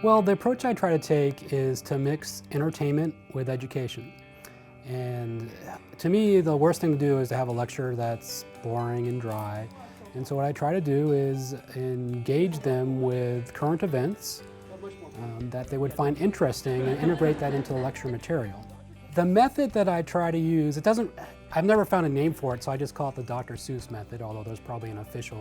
Well, the approach I try to take is to mix entertainment with education. And to me, the worst thing to do is to have a lecture that's boring and dry. And so what I try to do is engage them with current events that they would find interesting and integrate that into the lecture material. The method that I try to use, I've never found a name for it, so I just call it the Dr. Seuss method, although there's probably an official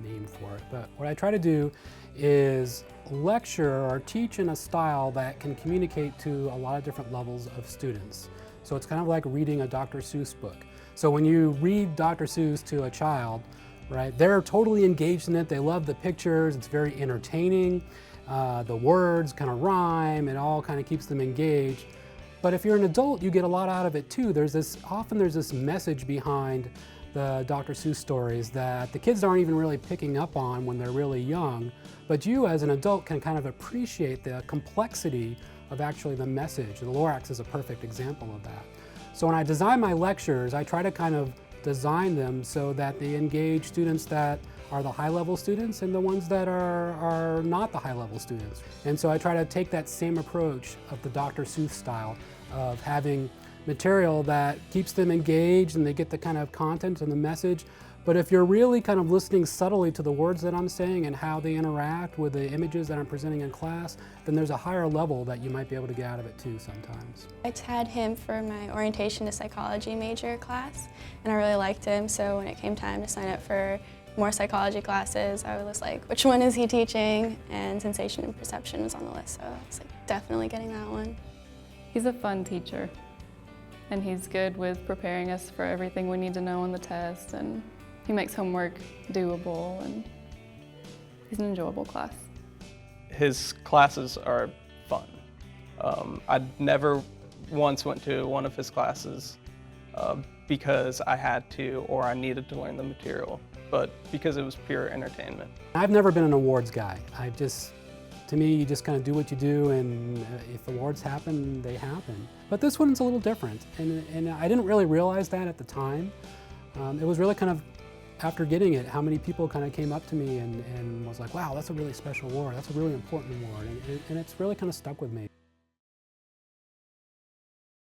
name for it. But what I try to do is lecture or teach in a style that can communicate to a lot of different levels of students. So it's kind of like reading a Dr. Seuss book. So when you read Dr. Seuss to a child, right, they're totally engaged in it. They love the pictures. It's very entertaining. The words kind of rhyme. It all kind of keeps them engaged. But if you're an adult, you get a lot out of it too. Often there's this message behind the Dr. Seuss stories that the kids aren't even really picking up on when they're really young. But you as an adult can kind of appreciate the complexity of actually the message. The Lorax is a perfect example of that. So when I design my lectures, I try to kind of design them so that they engage students that are the high-level students and the ones that are not the high-level students. And so I try to take that same approach of the Dr. Seuss style of having material that keeps them engaged and they get the kind of content and the message. But if you're really kind of listening subtly to the words that I'm saying and how they interact with the images that I'm presenting in class, then there's a higher level that you might be able to get out of it too sometimes. I had him for my orientation to psychology major class, and I really liked him, so when it came time to sign up for more psychology classes, I was like, which one is he teaching? And sensation and perception was on the list, so I was like, definitely getting that one. He's a fun teacher, and he's good with preparing us for everything we need to know on the test, and he makes homework doable, and he's an enjoyable class. His classes are fun. I never once went to one of his classes because I had to or I needed to learn the material, but because it was pure entertainment. I've never been an awards guy. To me, you just kind of do what you do, and if awards happen, they happen. But this one's a little different, and I didn't really realize that at the time. It was really kind of after getting it, how many people kind of came up to me and was like, wow, that's a really special award, that's a really important award, and it's really kind of stuck with me.